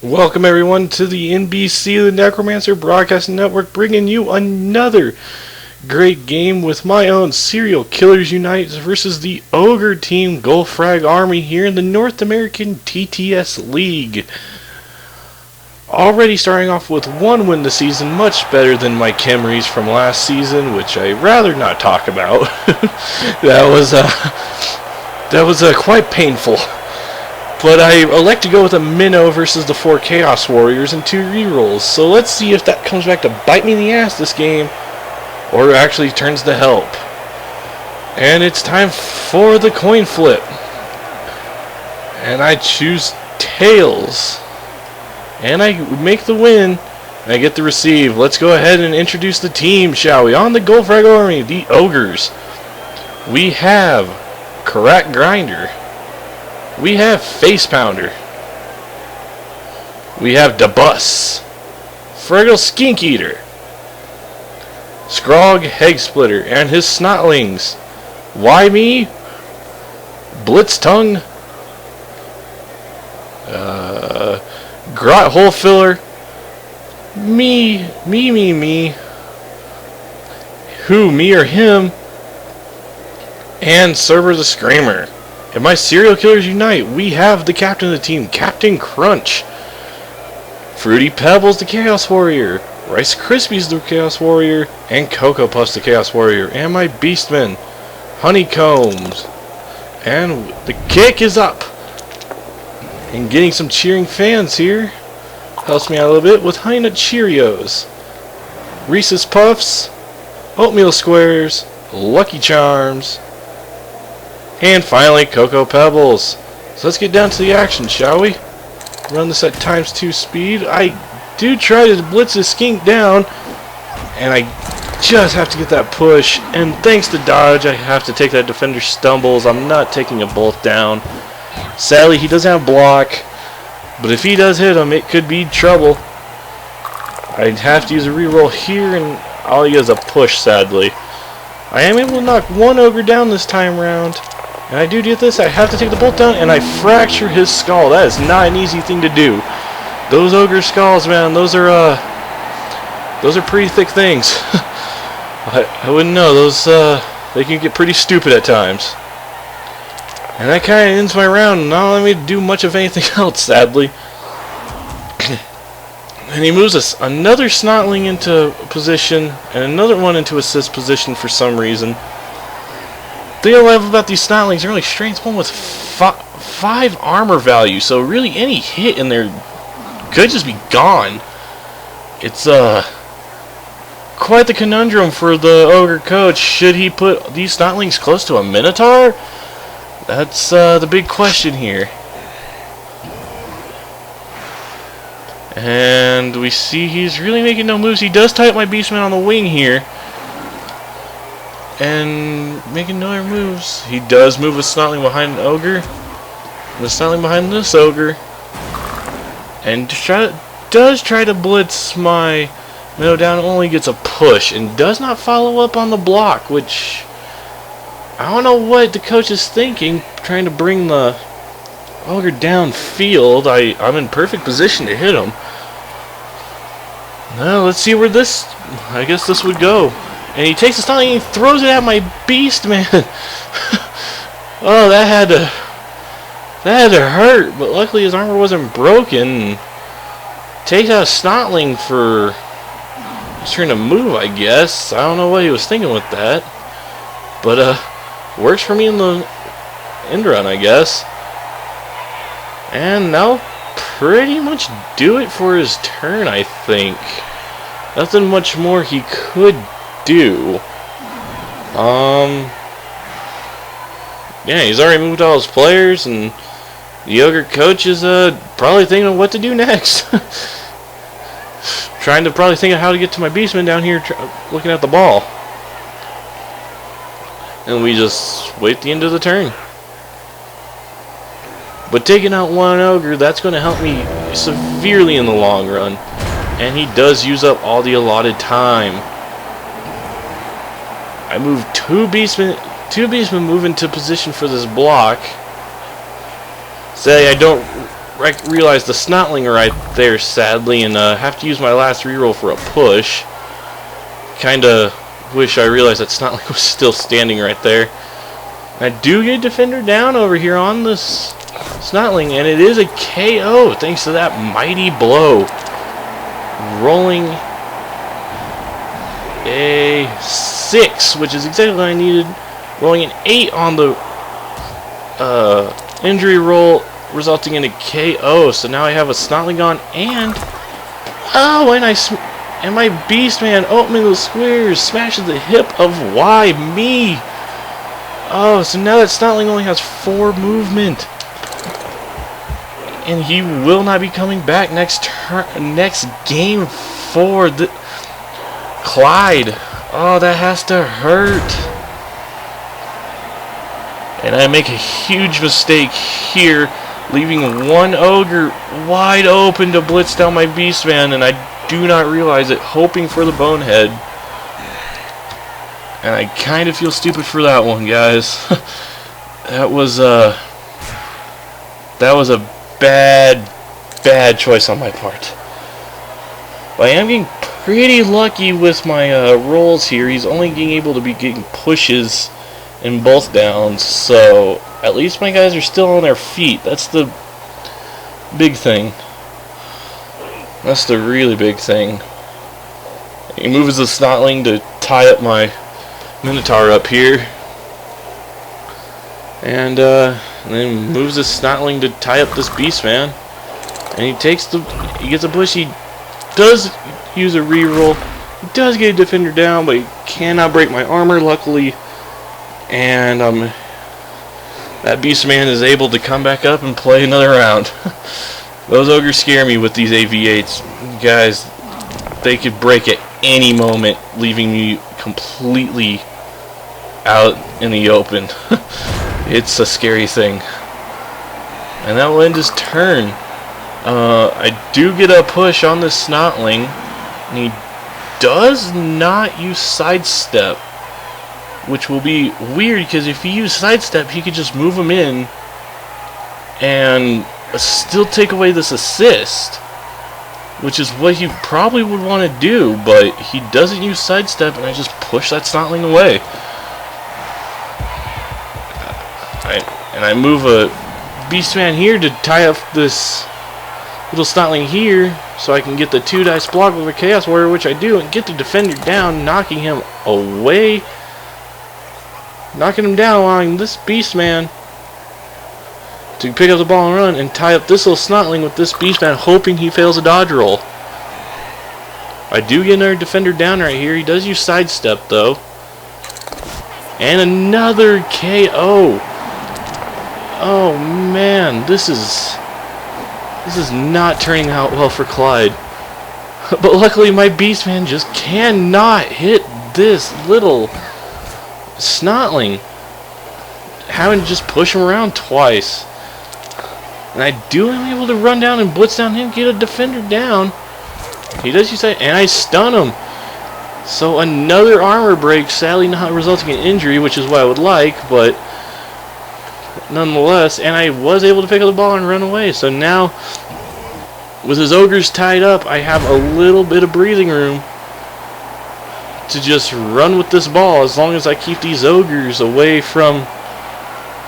Welcome everyone to the NBC the Necromancer Broadcasting Network, bringing you another great game with my own Serial Killers Unite versus the Ogre Team Goldfrag Army here in the North American TTS League. Already starting off with one win this season, much better than my Camrys from last season, which I'd rather not talk about. That was quite painful. But I elect to go with a minnow versus the 4 Chaos Warriors and 2 rerolls. So let's see if that comes back to bite me in the ass this game, or actually turns to help. And it's time for the coin flip. And I choose tails. And I make the win. And I get the receive. Let's go ahead and introduce the team, shall we? On the Goldfrag Army, the Ogres. We have Karat Grinder. We have Face Pounder. We have Dabus. Fraggle Skink Eater. Scrog Heg Splitter and his Snotlings. Why me? Blitz Tongue. Grot Hole Filler. Me. Who, me or him? And Server the Screamer. In my Serial Killers Unite, we have the captain of the team, Captain Crunch. Fruity Pebbles, the Chaos Warrior. Rice Krispies, the Chaos Warrior. And Cocoa Puffs, the Chaos Warrior. And my Beastmen, Honeycombs. And the kick is up. And getting some cheering fans here. Helps me out a little bit with Honey Nut Cheerios. Reese's Puffs. Oatmeal Squares. Lucky Charms. And finally, Cocoa Pebbles. So let's get down to the action, shall we? Run this at ×2 speed. I do try to blitz this skink down, and I just have to get that push. And thanks to dodge, I have to take that defender stumbles. I'm not taking a bolt down. Sadly, he doesn't have block, but if he does hit him, it could be trouble. I'd have to use a reroll here, and all he is a push, sadly. I am able to knock one ogre down this time round. And I do get this, I have to take the bolt down, and I fracture his skull. That is not an easy thing to do. Those ogre skulls, man, those are pretty thick things. I wouldn't know, those, they can get pretty stupid at times. And that kind of ends my round, not allowing me to do much of anything else, sadly. And he moves us another Snotling into position, and another one into assist position for some reason. The thing I love about these Snotlings, they're really strength 1 with 5 armor value, so really any hit in there could just be gone. It's quite the conundrum for the Ogre coach. Should he put these Snotlings close to a Minotaur? That's the big question here. And we see he's really making no moves. He does tie up my Beastman on the wing here. And making no other moves. He does move a Snotling behind an Ogre. And the Snotling behind this Ogre. And does try to blitz my Minnow down. Only gets a push. And does not follow up on the block. Which, I don't know what the coach is thinking. Trying to bring the Ogre downfield. I'm in perfect position to hit him. Now let's see where this, I guess this would go. And he takes the Snotling and he throws it at my beast, man. Oh, that had to hurt. But luckily his armor wasn't broken. Takes out a Snotling for just trying to move, I guess. I don't know what he was thinking with that. But works for me in the end run, I guess. And that'll pretty much do it for his turn, I think. Nothing much more he could do. Yeah, he's already moved all his players, and the Ogre coach is probably thinking of what to do next. Trying to probably think of how to get to my Beastman down here, looking at the ball. And we just wait the end of the turn. But taking out one Ogre, that's going to help me severely in the long run. And he does use up all the allotted time. I move 2 Beastmen move into position for this block. Say I don't realize the Snotling right there, sadly, and have to use my last reroll for a push. Kinda wish I realized that Snotling was still standing right there. I do get a defender down over here on this Snotling, and it is a KO thanks to that mighty blow. Rolling a 6, which is exactly what I needed. Rolling an 8 on the injury roll, resulting in a KO. So now I have a Snotling on, and and my Beastman opening squares smashes the hip of why me. Oh, so now that Snotling only has 4 movement, and he will not be coming back next game for the Clide. Oh, that has to hurt. And I make a huge mistake here, leaving one Ogre wide open to blitz down my Beastman, and I do not realize it, hoping for the bonehead. And I kind of feel stupid for that one, guys. That was a bad choice on my part. But I am getting pretty lucky with my rolls here. He's only being able to be getting pushes in both downs, so at least my guys are still on their feet. That's the big thing. That's the really big thing. He moves the Snotling to tie up my Minotaur up here, and then moves the Snotling to tie up this Beastman, and he gets a push. He does use a reroll. He does get a defender down, but he cannot break my armor, luckily. And that Beastman is able to come back up and play another round. Those Ogres scare me with these AV8s. Guys, they could break at any moment, leaving me completely out in the open. It's a scary thing. And that will end his turn. I do get a push on this Snotling, and he does not use Sidestep, which will be weird, because if he used Sidestep, he could just move him in and still take away this assist, which is what he probably would want to do, but he doesn't use Sidestep, and I just push that Snotling away. And I move a Beastman here to tie up this little Snotling here, so I can get the 2 dice block with a Chaos Warrior, which I do, and get the defender down, knocking him away. Knocking him down, allowing this Beastman to pick up the ball and run, and tie up this little Snotling with this Beastman, hoping he fails a dodge roll. I do get another defender down right here. He does use Sidestep, though. And another KO. Oh, man. This is not turning out well for Clide. But luckily, my Beastman just cannot hit this little Snotling, having to just push him around twice. And I am able to run down and blitz down him, get a defender down. He does use that, and I stun him. So another armor break, sadly not resulting in injury, which is what I would like, but nonetheless. And I was able to pick up the ball and run away. So now, with his Ogres tied up, I have a little bit of breathing room to just run with this ball, as long as I keep these Ogres away from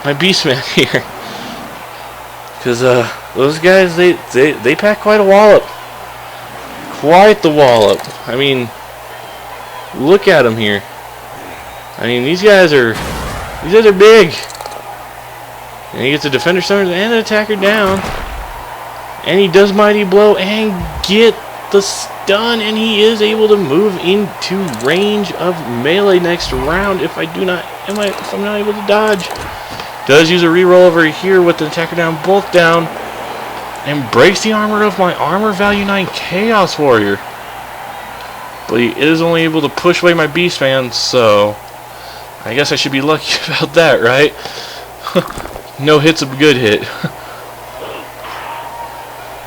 my Beastman here. Because those guys, they pack quite a wallop. Quite the wallop. I mean, look at them here. I mean, these guys are big. And he gets a defender summoned and an attacker down. And he does mighty blow and get the stun, and he is able to move into range of melee next round if I'm not able to dodge. Does use a reroll over here with the attacker down, both down, and breaks the armor of my armor value 9 Chaos Warrior. But he is only able to push away my Beastman, so I guess I should be lucky about that, right? No hit's a good hit.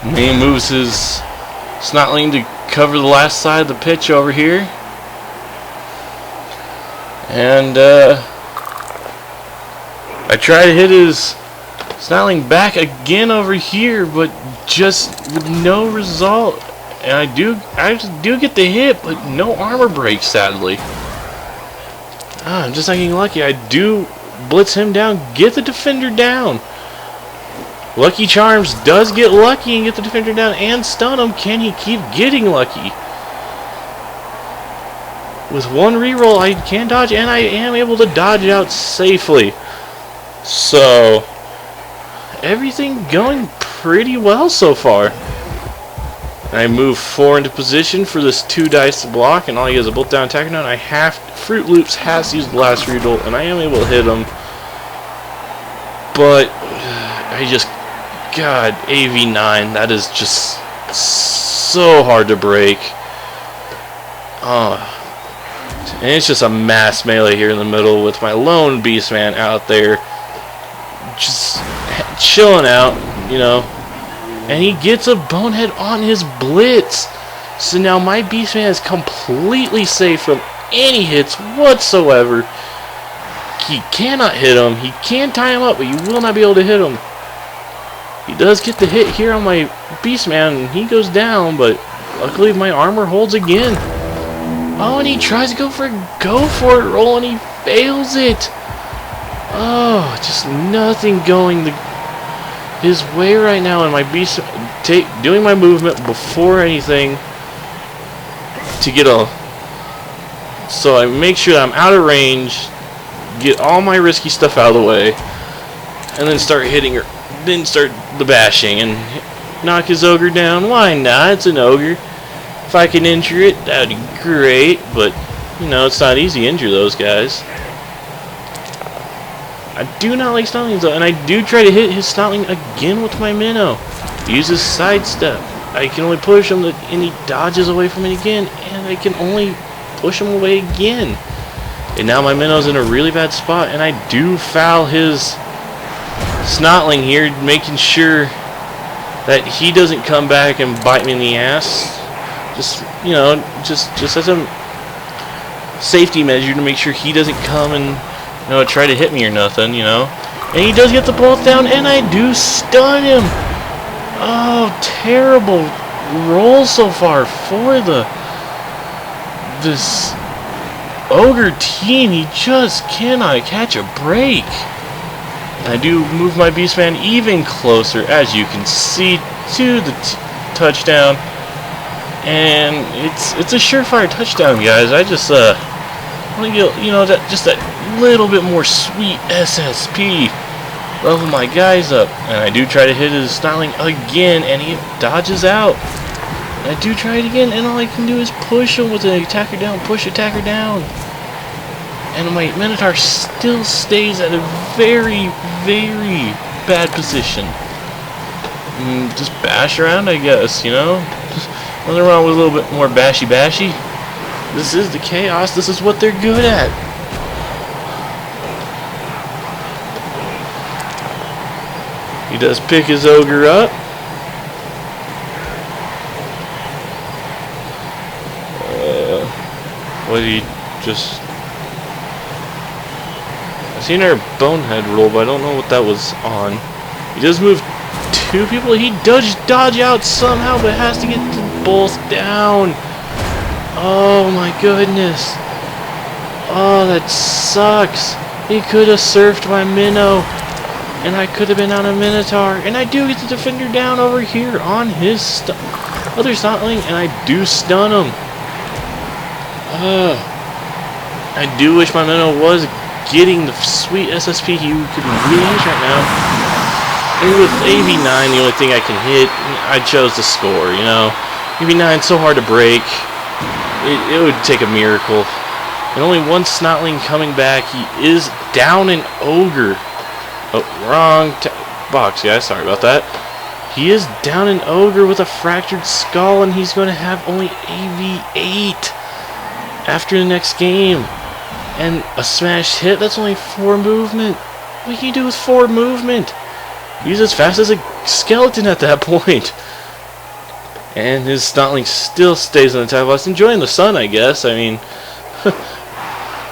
And he moves his Snotling to cover the last side of the pitch over here. And I try to hit his Snarling back again over here, but just with no result. And I do get the hit, but no armor break, sadly. I'm just not getting lucky. I do blitz him down, get the defender down. Lucky Charms does get lucky and get the defender down and stun him. Can he keep getting lucky? With one reroll, I can dodge, and I am able to dodge out safely. So, everything going pretty well so far. I move 4 into position for this 2 dice to block, and all he has a bolt down attacker down. I have Fruit Loops has to use the last reroll, and I am able to hit him. But I just, God, AV9, that is just so hard to break. And it's just a mass melee here in the middle with my lone Beastman out there just chilling out, you know. And he gets a bonehead on his blitz. So now my Beastman is completely safe from any hits whatsoever. He cannot hit him. He can tie him up, but you will not be able to hit him. He does get the hit here on my Beastman, and he goes down, but luckily my armor holds again. Oh, and he tries to go for it roll, and he fails it. Oh, just nothing going his way right now, and my beast doing my movement before anything to get a. So I make sure that I'm out of range, get all my risky stuff out of the way, and then start hitting her. Then start the bashing and knock his ogre down. Why not? It's an ogre. If I can injure it, that'd be great, but, you know, it's not easy to injure those guys. I do not like Snotlings, though, and I do try to hit his Snotling again with my minnow. Uses sidestep. I can only push him, and he dodges away from it again, and I can only push him away again. And now my minnow's in a really bad spot, and I do foul his Snotling here, making sure that he doesn't come back and bite me in the ass. Just, you know, just as a safety measure to make sure he doesn't come and, you know, try to hit me or nothing, you know. And he does get the bolt down, and I do stun him. Oh, terrible roll so far for this Ogre team. He just cannot catch a break. I do move my Beastman even closer, as you can see, to the touchdown. And it's a surefire touchdown, guys. I just want to get, you know, just that little bit more sweet SSP. Level my guys up, and I do try to hit his Snotling again, and he dodges out. And I do try it again, and all I can do is push him with an attacker down, push attacker down. And my Minotaur still stays at a very, very bad position. Just bash around, I guess, you know. Just nothing wrong with a little bit more bashy. This is the chaos. This is what they're good at. He does pick his ogre up. What did he just? I've seen our bonehead roll, but I don't know what that was on. He does move 2 people. He does dodge out somehow, but has to get them both down. Oh my goodness. Oh, that sucks. He could have surfed my minnow, and I could have been on a Minotaur. And I do get the defender down over here on his other Snotling, and I do stun him. I do wish my minnow was getting the sweet SSP he could really use right now. And with AV9, the only thing I can hit, I chose to score, you know. AV9 is so hard to break. It would take a miracle. And only one Snotling coming back. He is down an Ogre. Oh, wrong box, guys. Sorry about that. He is down an Ogre with a fractured skull, and he's going to have only AV8 after the next game. And a smash hit, that's only 4 movement. What can you do with 4 movement? He's as fast as a skeleton at that point. And his Snotling still stays on the attack box, enjoying the sun, I guess. I mean,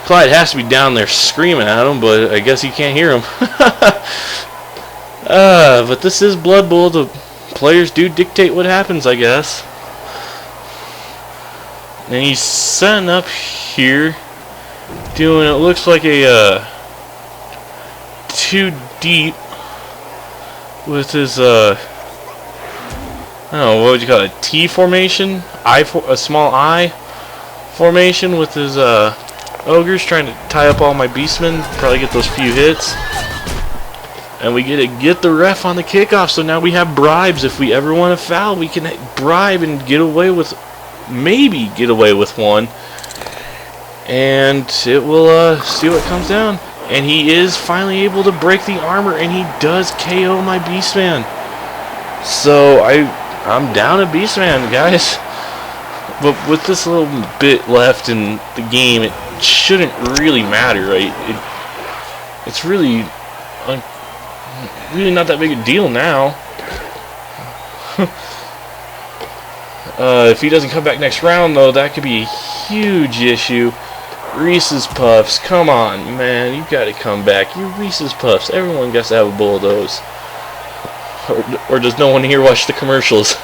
Clide has to be down there screaming at him, but I guess he can't hear him. But this is Blood Bowl. The players do dictate what happens, I guess. And he's setting up here, doing it looks like a 2 deep with his I don't know, what would you call it, a T formation, a small I formation with his ogres, trying to tie up all my beastmen, probably get those few hits. And we get the ref on the kickoff, so now we have bribes. If we ever want to foul, we can bribe and get away with, maybe get away with one. And it will see what comes down. And he is finally able to break the armor, and he does KO my beastman. So I'm down a beastman, guys. But with this little bit left in the game, it shouldn't really matter, right? It's really not that big a deal now. If he doesn't come back next round, though, that could be a huge issue. Reese's Puffs, come on, man, you gotta come back. You Reese's Puffs, everyone gets to have a bowl of those. Or does no one here watch the commercials?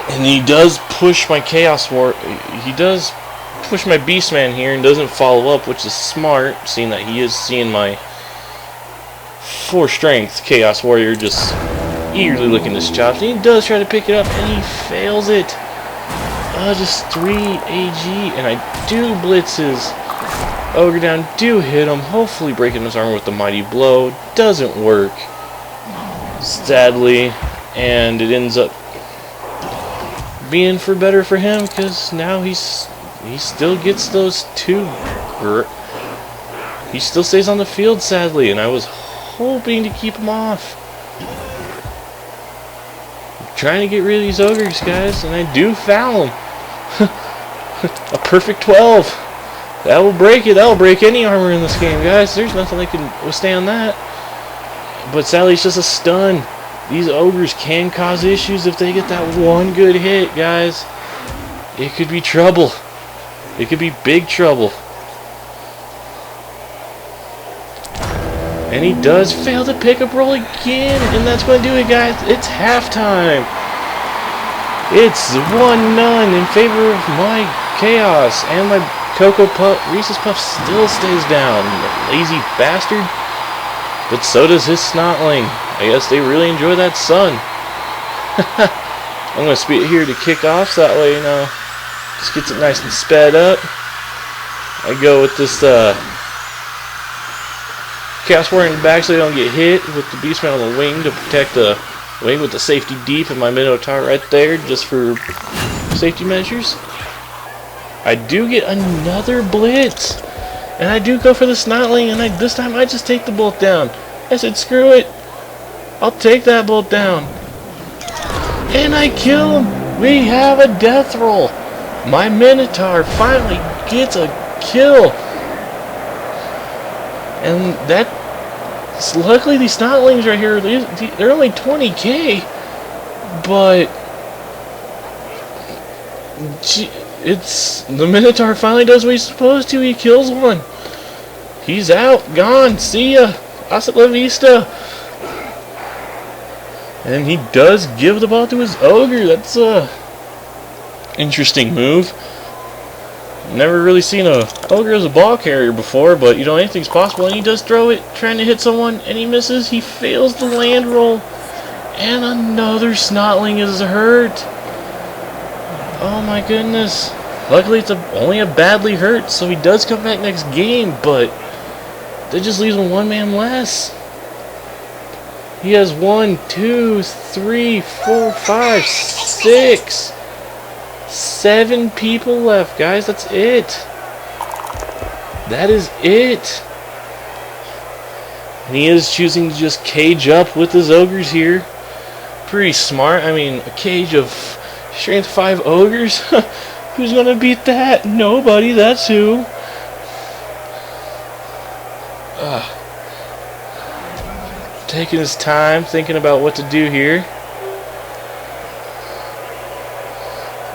And he does push my Chaos War. He does push my Beastman here and doesn't follow up, which is smart, seeing that he is seeing my 4 strength Chaos Warrior just eagerly licking his chops. And he does try to pick it up, and he fails it. Just 3 AG, and I do blitz his Ogre down, do hit him, hopefully breaking his armor with the Mighty Blow. Doesn't work, sadly, and it ends up being for better for him, because now he still gets those 2. He still stays on the field, sadly, and I was hoping to keep him off. I'm trying to get rid of these ogres, guys, and I do foul him. A perfect 12. That will break it. That will break any armor in this game, guys. There's nothing that can withstand that. But sadly, it's just a stun. These ogres can cause issues if they get that one good hit, guys. It could be trouble. It could be big trouble. And he does fail the pickup roll again. And that's going to do it, guys. It's halftime. It's 1-0 in favor of my Chaos. And my Cocoa Puff, Reese's Puff still stays down. Lazy bastard. But so does his Snotling. I guess they really enjoy that sun. I'm going to speed it here to kick off, so that way, you know, just gets it nice and sped up. I go with this Chaos Warrior in the back so they don't get hit, with the Beastman on the wing to protect the wing with the safety deep, and my Minotaur right there just for safety measures. I do get another blitz, and I do go for the Snotling, and this time I just take the bolt down. I said, screw it. I'll take that bolt down. And I kill him. We have a death roll. My Minotaur finally gets a kill. And luckily these Snotlings right here, they're only 20k. But the Minotaur finally does what he's supposed to. He kills one. He's out, gone. See ya. Hasta la vista. And he does give the ball to his Ogre. That's a interesting move. Never really seen a Ogre as a ball carrier before, but you know, anything's possible. And he does throw it, trying to hit someone, and he misses. He fails the land roll. And another Snotling is hurt. Oh my goodness. Luckily it's only a badly hurt, so he does come back next game, but that just leaves him 1 man less. He has 1, 2, 3, 4, 5, 6, 7 people left, guys. That's it. That is it. And he is choosing to just cage up with his ogres here. Pretty smart. I mean, a cage of strength 5 ogres? Who's gonna beat that? Nobody, that's who. Taking his time, thinking about what to do here.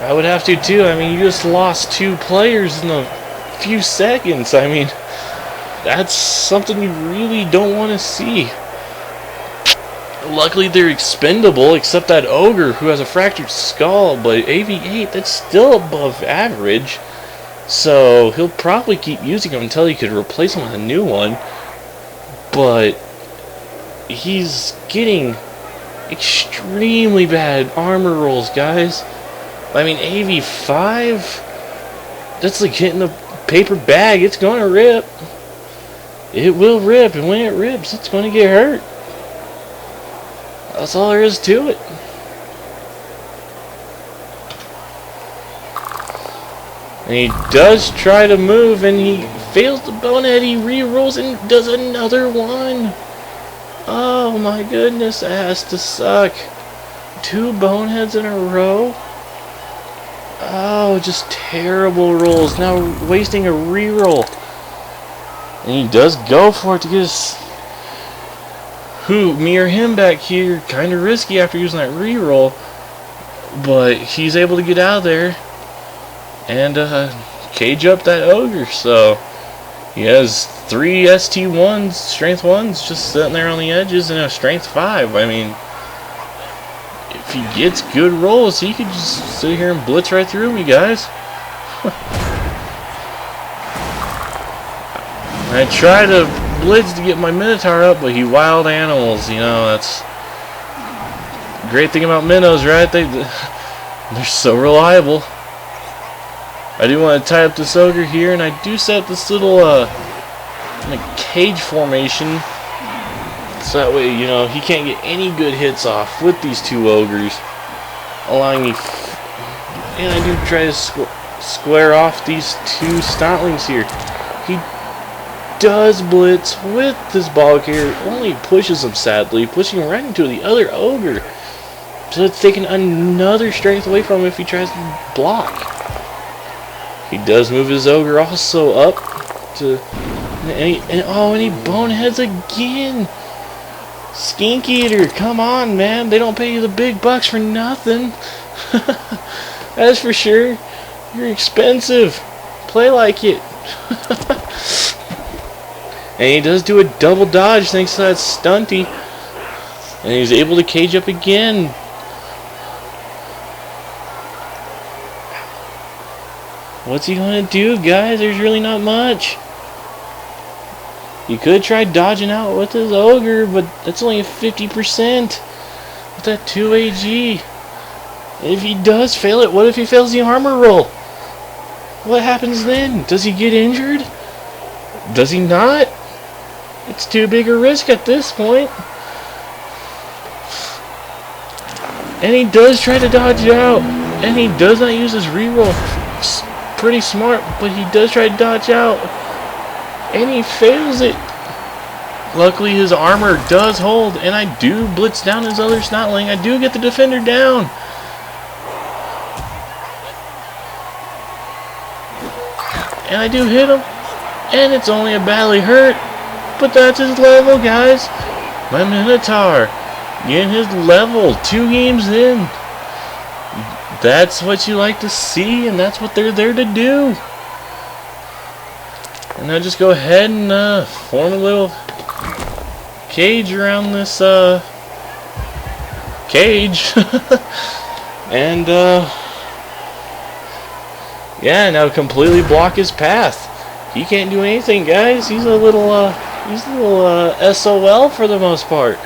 I would have to too. I mean, you just lost 2 players in a few seconds. I mean, That's something you really don't want to see. Luckily, they're expendable, except that Ogre, who has a fractured skull, but AV8, that's still above average. So, he'll probably keep using him until he could replace him with a new one. But he's getting extremely bad armor rolls, guys. I mean, AV5, that's like hitting a paper bag. It's going to rip. It will rip, and when it rips, it's going to get hurt. That's all there is to it. And he does try to move, and he fails the bonehead. He re-rolls and does another one. Oh my goodness, that has to suck. 2 boneheads in a row. Oh, just terrible rolls. Now wasting a re-roll. And he does go for it to get his me or him back here. Kind of risky after using that re-roll. But he's able to get out of there and cage up that Ogre. So he has 3 ST1s, strength 1s, just sitting there on the edges, and a strength 5. I mean, if he gets good rolls, he could just sit here and blitz right through me, guys. I try to blitz to get my Minotaur up, but he wild animals. You know, that's the great thing about minnows, right? They're so reliable. I do want to tie up this Ogre here, and I do set this little like cage formation, so that way, you know, he can't get any good hits off with these 2 Ogres, allowing me, and I do try to square off these 2 Stotlings here. He does blitz with this ball carrier, only pushes him, sadly, pushing him right into the other Ogre, so it's taking another strength away from him if he tries to block. He does move his Ogre also up to, and he boneheads again. Skink Eater, come on, man. They don't pay you the big bucks for nothing. That's for sure. You're expensive. Play like it. And he does do a double dodge thanks to that stunty. And he's able to cage up again. What's he gonna do, guys? There's really not much. He could try dodging out with his Ogre, but that's only a 50% with that 2 AG. And if he does fail it, what if he fails the armor roll? What happens then? Does he get injured? Does he not? It's too big a risk at this point. And he does try to dodge out. And he does not use his reroll. Pretty smart, but he does try to dodge out. And he fails it. Luckily, his armor does hold, and I do blitz down his other Snotling. I do get the defender down. And I do hit him. And it's only a badly hurt. But that's his level, guys. My Minotaur getting his level 2 games in. That's what you like to see, and that's what they're there to do. And I just go ahead and form a little cage around this cage. And yeah, now completely block his path. He can't do anything, guys. He's a little SOL for the most part.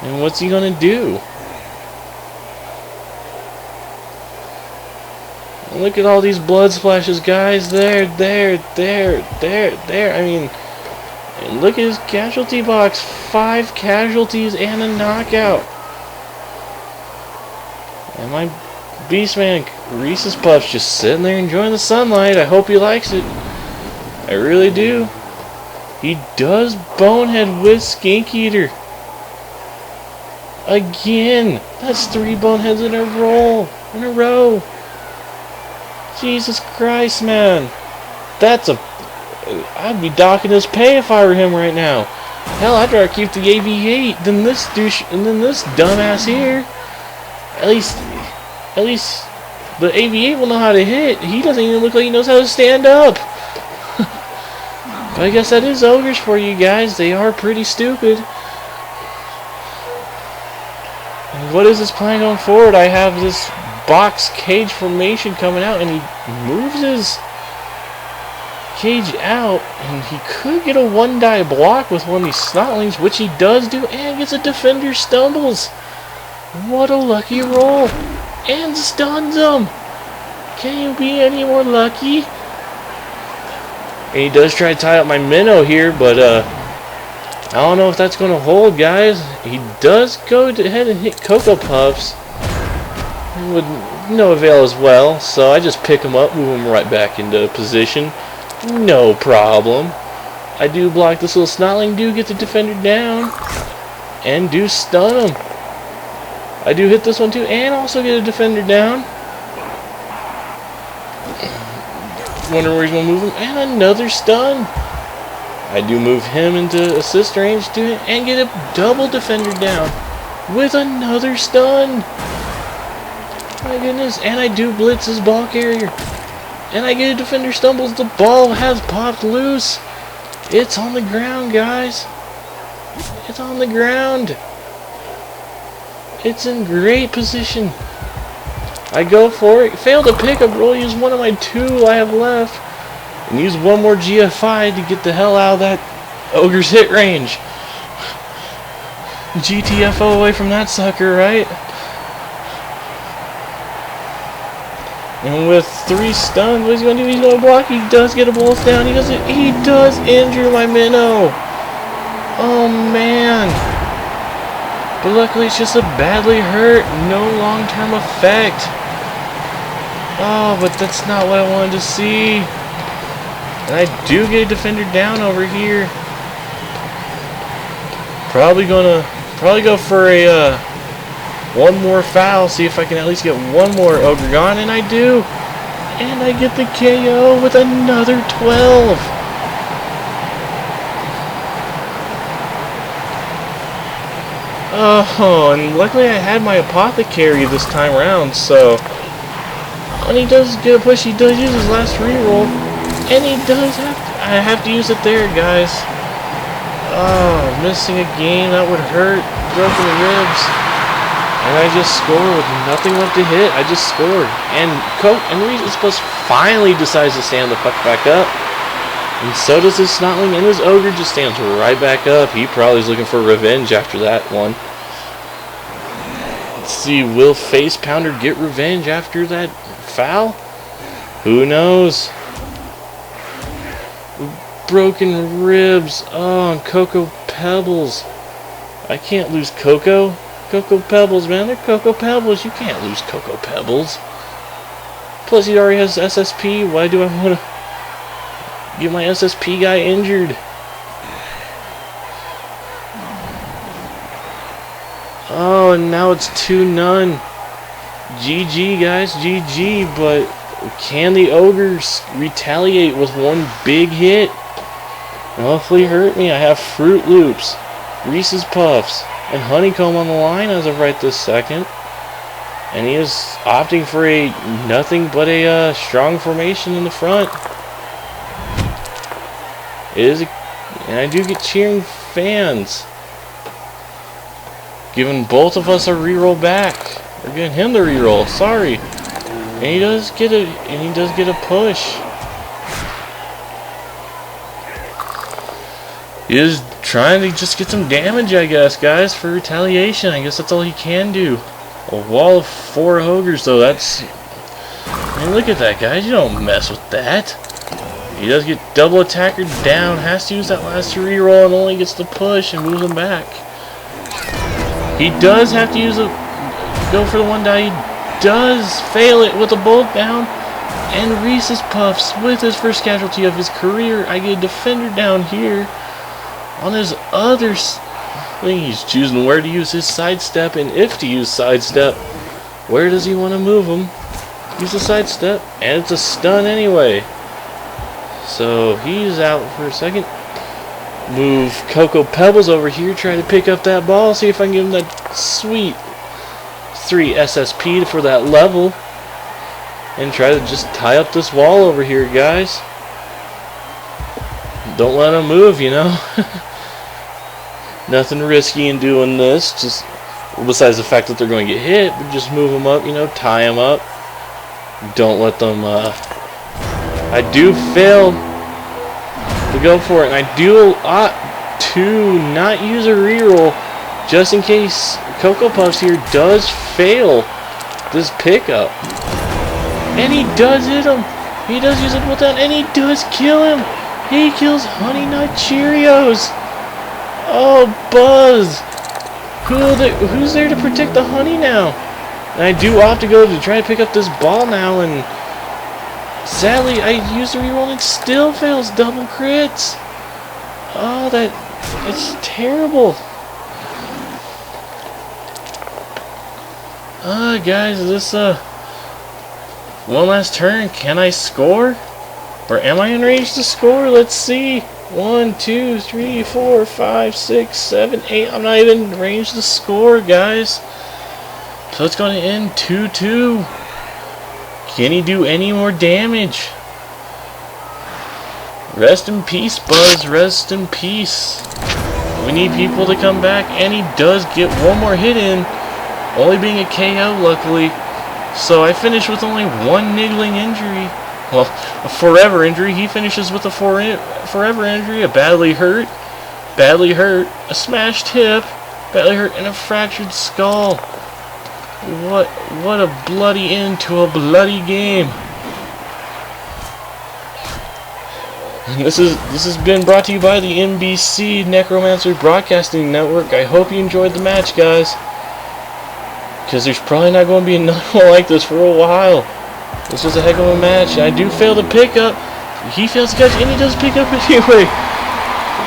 And what's he gonna do? Look at all these blood splashes, guys. There. I mean, and look at his casualty box. 5 casualties and a knockout. And my Beastman, Reese's Puffs, just sitting there enjoying the sunlight. I hope he likes it. I really do. He does bonehead with Skink Eater. Again. That's 3 boneheads in a row. Jesus Christ, man. I'd be docking his pay if I were him right now. Hell, I'd rather keep the AV8 than this douche and then this dumbass here. At least The AV8 will know how to hit. He doesn't even look like he knows how to stand up. But I guess that is ogres for you guys. They are pretty stupid. And what is his plan going forward? I have this box cage formation coming out, and he moves his cage out, and he could get a one-die block with one of these snotlings, which he does do, and gets a defender stumbles. What a lucky roll. And stuns him. Can you be any more lucky? And he does try to tie up my minnow here, but I don't know if that's going to hold, guys. He does go ahead and hit Cocoa Puffs with no avail as well, so I just pick him up, move him right back into position. No problem. I do block this little snotling, do get the defender down, and do stun him. I do hit this one too, and also get a defender down. Wonder where he's going to move him, and another stun. I do move him into assist range too, and get a double defender down with another stun. My goodness, and I do blitz his ball carrier. And I get a defender stumbles, the ball has popped loose. It's on the ground, guys. It's on the ground. It's in great position. I go for it, fail to pick up roll, use one of my two I have left, and use one more GFI to get the hell out of that ogre's hit range. GTFO away from that sucker, right? And with 3 stuns, what's he gonna do? He's gonna block. He does get a bolt down. He does injure my minnow. Oh man. But luckily it's just a badly hurt, no long-term effect. Oh, but that's not what I wanted to see. And I do get a defender down over here. Probably go for a one more foul, see if I can at least get one more ogre gone, and I do. And I get the KO with another 12. Oh, and luckily I had my apothecary this time around, so when he does get a push, he does use his last reroll, and he does I have to use it there, guys. Oh, missing a game, that would hurt. Broken ribs. And I just scored with nothing left to hit. I just scored. And Reese Plus finally decides to stand the fuck back up. And so does his snotling, and his ogre just stands right back up. He probably is looking for revenge after that one. Let's see, will Face Pounder get revenge after that foul? Who knows? Broken ribs. Oh, and Cocoa Pebbles. I can't lose Cocoa. Cocoa Pebbles, man. They're Cocoa Pebbles. You can't lose Cocoa Pebbles. Plus, he already has SSP. Why do I want to get my SSP guy injured? Oh, and now it's 2-0. GG, guys. GG. But can the ogres retaliate with one big hit? And hopefully hurt me. I have Fruit Loops, Reese's Puffs, and Honeycomb on the line as of right this second. And he is opting for a nothing but a strong formation in the front. And I do get cheering fans. Giving both of us a reroll back. Or giving him the reroll, sorry. And he does get a push. He is trying to just get some damage, I guess, guys, for retaliation. I guess that's all he can do. A wall of 4 ogres, though. That's... I mean, look at that, guys. You don't mess with that. He does get double attacker down. Has to use that last reroll and only gets the push and moves him back. He does have to use go for the one die. He does fail it with a bolt down. And Reese's Puffs with his first casualty of his career. I get a defender down here. On his other thing, he's choosing where to use his sidestep, and if to use sidestep, where does he want to move him? Use a sidestep, and it's a stun anyway. So he's out for a second. Move Cocoa Pebbles over here, try to pick up that ball, see if I can give him that sweet 3 SSP for that level. and try to just tie up this wall over here, guys. Don't let them move, you know. Nothing risky in doing this, just besides the fact that they're going to get hit, but just move them up, you know, tie them up. Don't let them, I do fail to go for it, and I do ought to not use a reroll, just in case Cocoa Puffs here does fail this pickup. And he does hit him. He does use a pull down, and he does kill him. He kills Honey Nut Cheerios. Oh, Buzz. Who's there to protect the honey now? And I do opt to go to try to pick up this ball now, and sadly, I used the reroll and it still fails. Double crits. Oh, it's terrible. Guys, is this one last turn? Can I score? Or am I in range to score? Let's see. 1, 2, 3, 4, 5, 6, 7, 8. I'm not even in range to score, guys. So it's going to end 2-2. Can he do any more damage? Rest in peace, Buzz. Rest in peace. We need people to come back, and he does get one more hit in, only being a KO, luckily. So I finished with only one niggling injury. Well, a forever injury. He finishes with a forever injury, a badly hurt, a smashed hip, badly hurt, and a fractured skull. What a bloody end to a bloody game. And this has been brought to you by the NBC Necromancer Broadcasting Network. I hope you enjoyed the match, guys, because there's probably not going to be another one like this for a while. This was a heck of a match. I do fail to pick up. He fails to catch, and he does pick up anyway.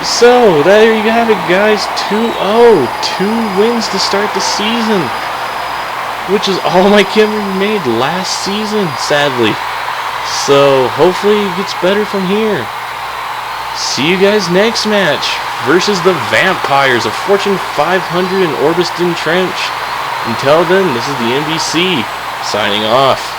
So, there you have it, guys. 2-0. 2 wins to start the season, which is all my camera made last season, sadly. So, hopefully it gets better from here. See you guys next match versus the Vampires of Fortune 500 in Orbiston Trench. Until then, this is the NBC signing off.